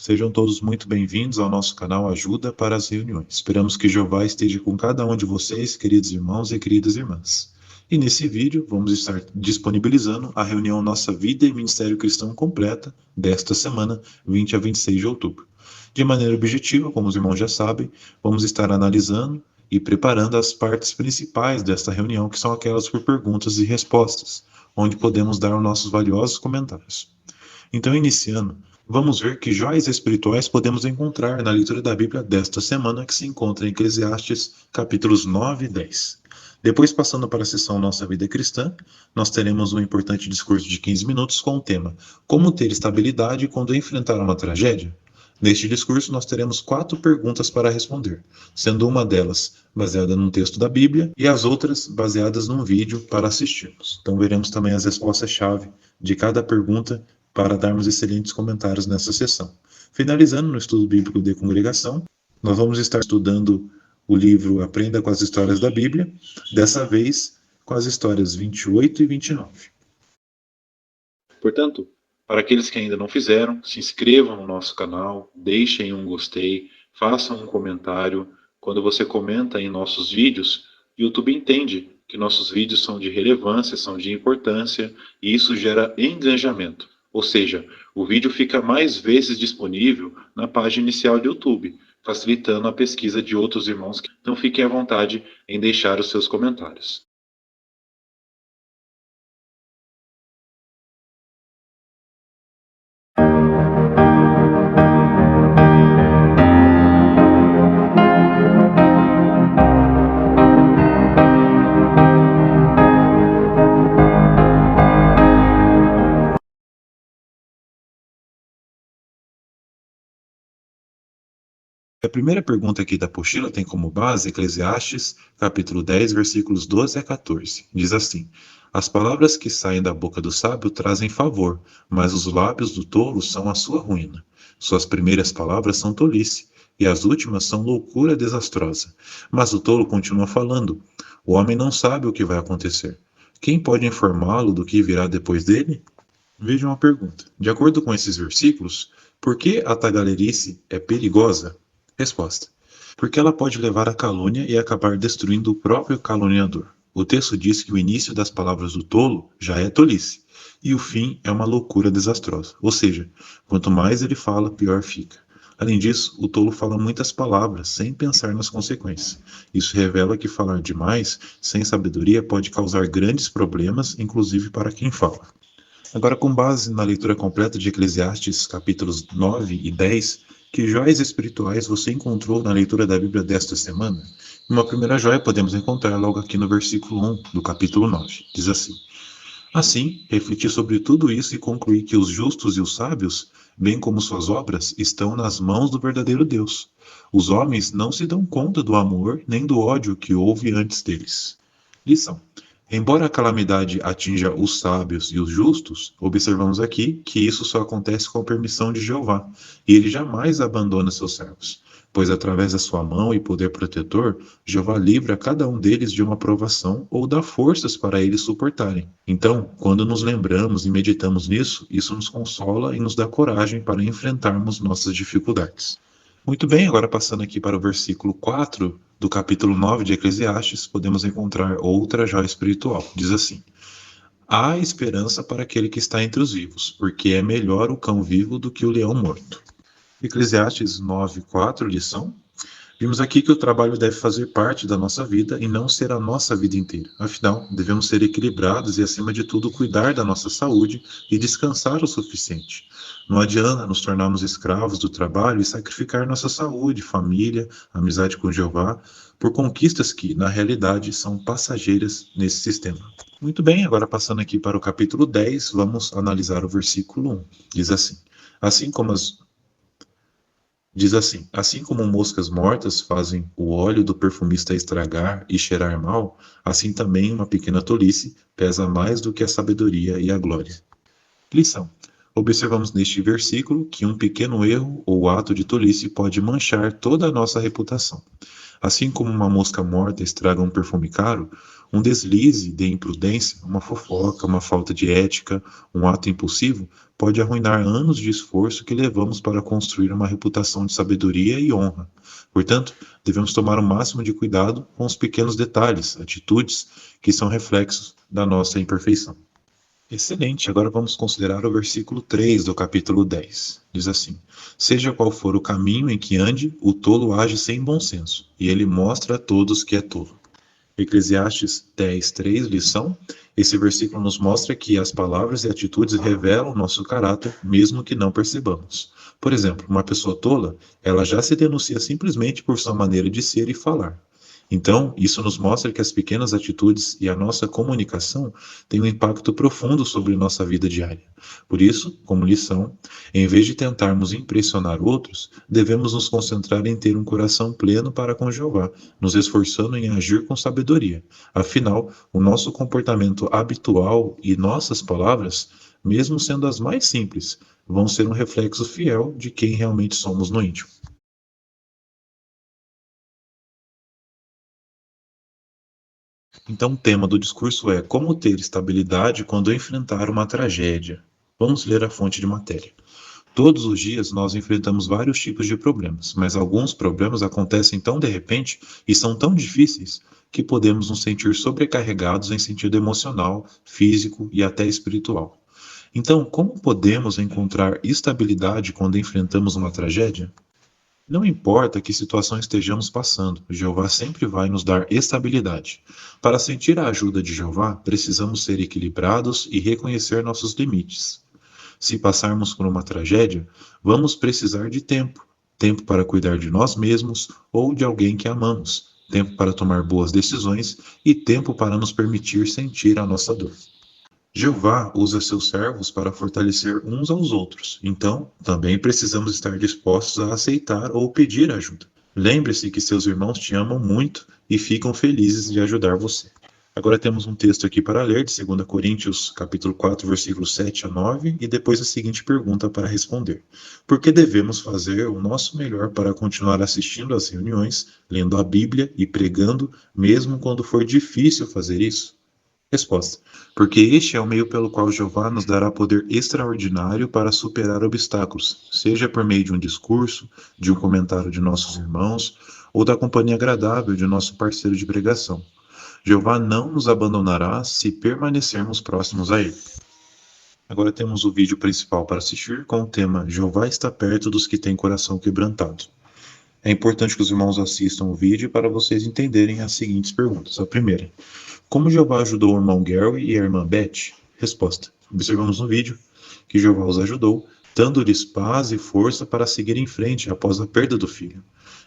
Sejam todos muito bem-vindos ao nosso canal Ajuda para as Reuniões. Esperamos que Jeová esteja com cada um de vocês, queridos irmãos e queridas irmãs. E nesse vídeo vamos estar disponibilizando a reunião Nossa Vida e Ministério Cristão completa desta semana, 20 a 26 de outubro. De maneira objetiva, como os irmãos já sabem, vamos estar analisando e preparando as partes principais desta reunião, que são aquelas por perguntas e respostas, onde podemos dar os nossos valiosos comentários. Então, iniciando, vamos ver que joias espirituais podemos encontrar na leitura da Bíblia desta semana, que se encontra em Eclesiastes, capítulos 9 e 10. Depois, passando para a sessão Nossa Vida Cristã, nós teremos um importante discurso de 15 minutos com o tema Como ter estabilidade quando enfrentar uma tragédia? Neste discurso, nós teremos 4 perguntas para responder, sendo uma delas baseada num texto da Bíblia e as outras baseadas num vídeo para assistirmos. Então, veremos também as respostas-chave de cada pergunta para darmos excelentes comentários nessa sessão. Finalizando no estudo bíblico de congregação, nós vamos estar estudando o livro Aprenda com as Histórias da Bíblia, dessa vez com as histórias 28 e 29. Portanto, para aqueles que ainda não fizeram, se inscrevam no nosso canal, deixem um gostei, façam um comentário. Quando você comenta em nossos vídeos, o YouTube entende que nossos vídeos são de relevância, são de importância, e isso gera engajamento. Ou seja, o vídeo fica mais vezes disponível na página inicial do YouTube, facilitando a pesquisa de outros irmãos. Então fiquem à vontade em deixar os seus comentários. A primeira pergunta aqui da apostila tem como base Eclesiastes, capítulo 10, versículos 12 a 14. Diz assim: As palavras que saem da boca do sábio trazem favor, mas os lábios do tolo são a sua ruína. Suas primeiras palavras são tolice, e as últimas são loucura desastrosa. Mas o tolo continua falando. O homem não sabe o que vai acontecer. Quem pode informá-lo do que virá depois dele? Veja uma pergunta. De acordo com esses versículos, por que a tagarelice é perigosa? Resposta: porque ela pode levar à calúnia e acabar destruindo o próprio caluniador. O texto diz que o início das palavras do tolo já é tolice, e o fim é uma loucura desastrosa. Ou seja, quanto mais ele fala, pior fica. Além disso, o tolo fala muitas palavras sem pensar nas consequências. Isso revela que falar demais, sem sabedoria, pode causar grandes problemas, inclusive para quem fala. Agora, com base na leitura completa de Eclesiastes, capítulos 9 e 10, que joias espirituais você encontrou na leitura da Bíblia desta semana? Uma primeira joia podemos encontrar logo aqui no versículo 1 do capítulo 9. Diz assim: Assim, refleti sobre tudo isso e concluí que os justos e os sábios, bem como suas obras, estão nas mãos do verdadeiro Deus. Os homens não se dão conta do amor nem do ódio que houve antes deles. Lição: embora a calamidade atinja os sábios e os justos, observamos aqui que isso só acontece com a permissão de Jeová, e ele jamais abandona seus servos, pois através da sua mão e poder protetor, Jeová livra cada um deles de uma provação ou dá forças para eles suportarem. Então, quando nos lembramos e meditamos nisso, isso nos consola e nos dá coragem para enfrentarmos nossas dificuldades. Muito bem, agora passando aqui para o versículo 4 do capítulo 9 de Eclesiastes, podemos encontrar outra joia espiritual. Diz assim: Há esperança para aquele que está entre os vivos, porque é melhor o cão vivo do que o leão morto. Eclesiastes 9:4, lição: Vimos aqui que o trabalho deve fazer parte da nossa vida e não ser a nossa vida inteira. Afinal, devemos ser equilibrados e, acima de tudo, cuidar da nossa saúde e descansar o suficiente. Não adianta nos tornarmos escravos do trabalho e sacrificar nossa saúde, família, amizade com Jeová, por conquistas que, na realidade, são passageiras nesse sistema. Muito bem, agora passando aqui para o capítulo 10, vamos analisar o versículo 1. Diz assim: Assim como assim como moscas mortas fazem o óleo do perfumista estragar e cheirar mal, assim também uma pequena tolice pesa mais do que a sabedoria e a glória. Lição: observamos neste versículo que um pequeno erro ou ato de tolice pode manchar toda a nossa reputação. Assim como uma mosca morta estraga um perfume caro, Um deslize de imprudência, uma fofoca, uma falta de ética, um ato impulsivo, pode arruinar anos de esforço que levamos para construir uma reputação de sabedoria e honra. Portanto, devemos tomar o máximo de cuidado com os pequenos detalhes, atitudes que são reflexos da nossa imperfeição. Excelente, agora vamos considerar o versículo 3 do capítulo 10. Diz assim: Seja qual for o caminho em que ande, o tolo age sem bom senso, e ele mostra a todos que é tolo. Eclesiastes 10:3, lição. Esse versículo nos mostra que as palavras e atitudes revelam nosso caráter, mesmo que não percebamos. Por exemplo, uma pessoa tola, ela já se denuncia simplesmente por sua maneira de ser e falar. Então, isso nos mostra que as pequenas atitudes e a nossa comunicação têm um impacto profundo sobre nossa vida diária. Por isso, como lição, em vez de tentarmos impressionar outros, devemos nos concentrar em ter um coração pleno para com Jeová, nos esforçando em agir com sabedoria. Afinal, o nosso comportamento habitual e nossas palavras, mesmo sendo as mais simples, vão ser um reflexo fiel de quem realmente somos no íntimo. Então, o tema do discurso é como ter estabilidade quando enfrentar uma tragédia. Vamos ler a fonte de matéria. Todos os dias nós enfrentamos vários tipos de problemas, mas alguns problemas acontecem tão de repente e são tão difíceis que podemos nos sentir sobrecarregados em sentido emocional, físico e até espiritual. Então, como podemos encontrar estabilidade quando enfrentamos uma tragédia? Não importa que situação estejamos passando, Jeová sempre vai nos dar estabilidade. Para sentir a ajuda de Jeová, precisamos ser equilibrados e reconhecer nossos limites. Se passarmos por uma tragédia, vamos precisar de tempo. Tempo para cuidar de nós mesmos ou de alguém que amamos. Tempo para tomar boas decisões e tempo para nos permitir sentir a nossa dor. Jeová usa seus servos para fortalecer uns aos outros, então também precisamos estar dispostos a aceitar ou pedir ajuda. Lembre-se que seus irmãos te amam muito e ficam felizes de ajudar você. Agora temos um texto aqui para ler de 2 Coríntios, capítulo 4, versículos 7 a 9, e depois a seguinte pergunta para responder: Por que devemos fazer o nosso melhor para continuar assistindo às reuniões, lendo a Bíblia e pregando, mesmo quando for difícil fazer isso? Resposta: Porque este é o meio pelo qual Jeová nos dará poder extraordinário para superar obstáculos, seja por meio de um discurso, de um comentário de nossos irmãos, ou da companhia agradável de nosso parceiro de pregação. Jeová não nos abandonará se permanecermos próximos a Ele. Agora temos o vídeo principal para assistir com o tema Jeová está perto dos que têm coração quebrantado. É importante que os irmãos assistam o vídeo para vocês entenderem as seguintes perguntas. A primeira: como Jeová ajudou o irmão Gary e a irmã Beth? Resposta: observamos no vídeo que Jeová os ajudou, dando-lhes paz e força para seguir em frente após a perda do filho.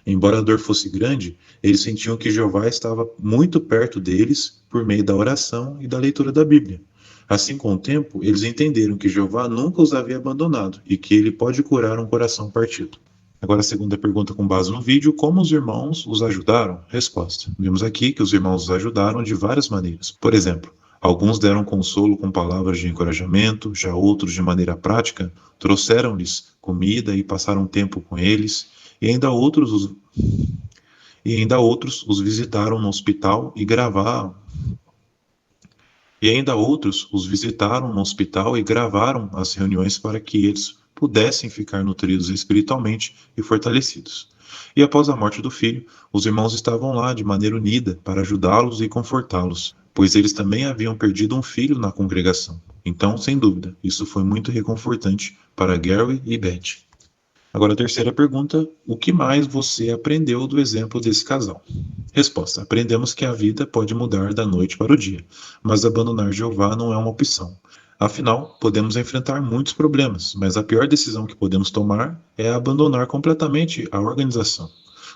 Embora a dor fosse grande, eles sentiam que Jeová estava muito perto deles por meio da oração e da leitura da Bíblia. Assim, com o tempo, eles entenderam que Jeová nunca os havia abandonado e que ele pode curar um coração partido. Agora, a segunda pergunta com base no vídeo: como os irmãos os ajudaram? Resposta: vimos aqui que os irmãos os ajudaram de várias maneiras. Por exemplo, alguns deram consolo com palavras de encorajamento, já outros, de maneira prática, trouxeram-lhes comida e passaram tempo com eles, e ainda outros os visitaram no hospital e gravaram. As reuniões para que eles pudessem ficar nutridos espiritualmente e fortalecidos. E após a morte do filho, os irmãos estavam lá de maneira unida para ajudá-los e confortá-los, pois eles também haviam perdido um filho na congregação. Então, sem dúvida, isso foi muito reconfortante para Gary e Beth. Agora, a terceira pergunta: o que mais você aprendeu do exemplo desse casal? Resposta: aprendemos que a vida pode mudar da noite para o dia, mas abandonar Jeová não é uma opção. Afinal, podemos enfrentar muitos problemas, mas a pior decisão que podemos tomar é abandonar completamente a organização.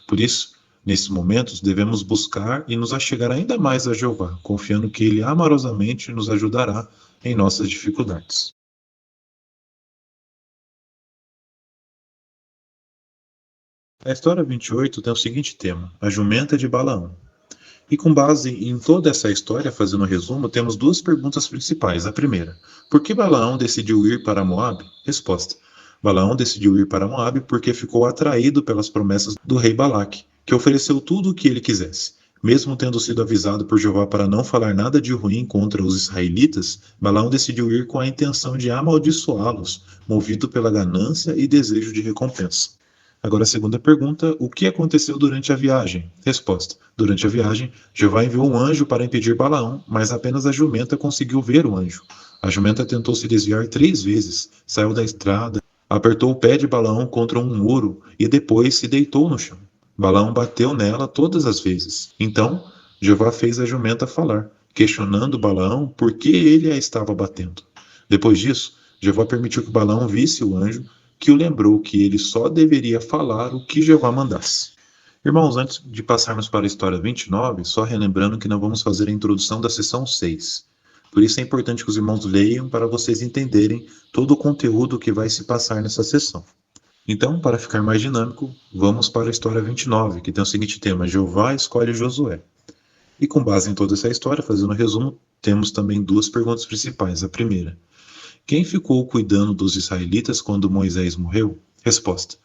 Por isso, nesses momentos, devemos buscar e nos achegar ainda mais a Jeová, confiando que Ele amorosamente nos ajudará em nossas dificuldades. A história 28 tem o seguinte tema: a jumenta de Balaão. E com base em toda essa história, fazendo um resumo, temos duas perguntas principais. A primeira: por que Balaão decidiu ir para Moabe? Resposta: Balaão decidiu ir para Moabe porque ficou atraído pelas promessas do rei Balaque, que ofereceu tudo o que ele quisesse. Mesmo tendo sido avisado por Jeová para não falar nada de ruim contra os israelitas, Balaão decidiu ir com a intenção de amaldiçoá-los, movido pela ganância e desejo de recompensa. Agora, a segunda pergunta: o que aconteceu durante a viagem? Resposta: durante a viagem, Jeová enviou um anjo para impedir Balaão, mas apenas a jumenta conseguiu ver o anjo. A jumenta tentou se desviar 3 vezes, saiu da estrada, apertou o pé de Balaão contra um muro e depois se deitou no chão. Balaão bateu nela todas as vezes. Então, Jeová fez a jumenta falar, questionando Balaão por que ele a estava batendo. Depois disso, Jeová permitiu que Balaão visse o anjo, que o lembrou que ele só deveria falar o que Jeová mandasse. Irmãos, antes de passarmos para a história 29, só relembrando que nós vamos fazer a introdução da sessão 6. Por isso é importante que os irmãos leiam para vocês entenderem todo o conteúdo que vai se passar nessa sessão. Então, para ficar mais dinâmico, vamos para a história 29, que tem o seguinte tema: Jeová escolhe Josué. E com base em toda essa história, fazendo um resumo, temos também duas perguntas principais. A primeira: quem ficou cuidando dos israelitas quando Moisés morreu? Resposta: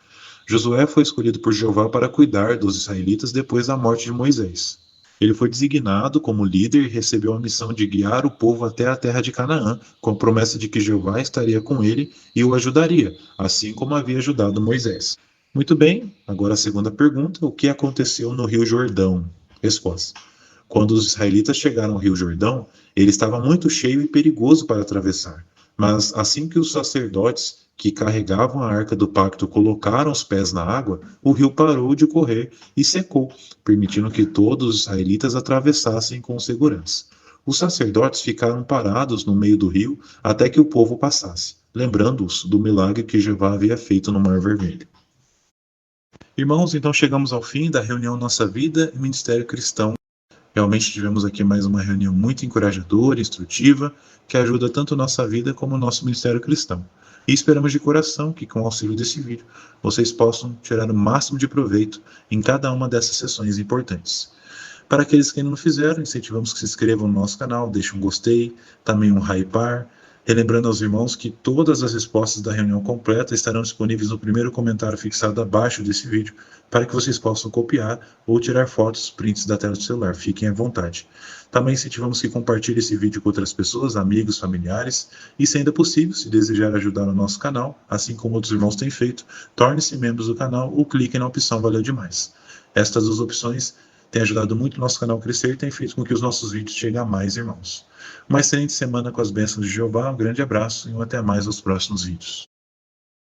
Josué foi escolhido por Jeová para cuidar dos israelitas depois da morte de Moisés. Ele foi designado como líder e recebeu a missão de guiar o povo até a terra de Canaã, com a promessa de que Jeová estaria com ele e o ajudaria, assim como havia ajudado Moisés. Muito bem, agora a segunda pergunta: o que aconteceu no Rio Jordão? Resposta: quando os israelitas chegaram ao Rio Jordão, ele estava muito cheio e perigoso para atravessar. Mas assim que os sacerdotes que carregavam a arca do pacto colocaram os pés na água, o rio parou de correr e secou, permitindo que todos os israelitas atravessassem com segurança. Os sacerdotes ficaram parados no meio do rio até que o povo passasse, lembrando-os do milagre que Jeová havia feito no Mar Vermelho. Irmãos, então chegamos ao fim da reunião Nossa Vida e Ministério Cristão. Realmente tivemos aqui mais uma reunião muito encorajadora, instrutiva, que ajuda tanto a nossa vida como o nosso ministério cristão. E esperamos de coração que, com o auxílio desse vídeo, vocês possam tirar o máximo de proveito em cada uma dessas sessões importantes. Para aqueles que ainda não fizeram, incentivamos que se inscrevam no nosso canal, deixem um gostei, também um hypar, relembrando aos irmãos que todas as respostas da reunião completa estarão disponíveis no primeiro comentário fixado abaixo desse vídeo, para que vocês possam copiar ou tirar fotos, prints da tela do celular. Fiquem à vontade. Também incentivamos que compartilhe esse vídeo com outras pessoas, amigos, familiares, e se ainda possível, se desejar ajudar o nosso canal, assim como outros irmãos têm feito, torne-se membros do canal ou cliquem na opção Valeu Demais. Estas duas opções têm ajudado muito o nosso canal a crescer e têm feito com que os nossos vídeos cheguem a mais irmãos. Uma excelente semana com as bênçãos de Jeová, um grande abraço e até mais nos próximos vídeos.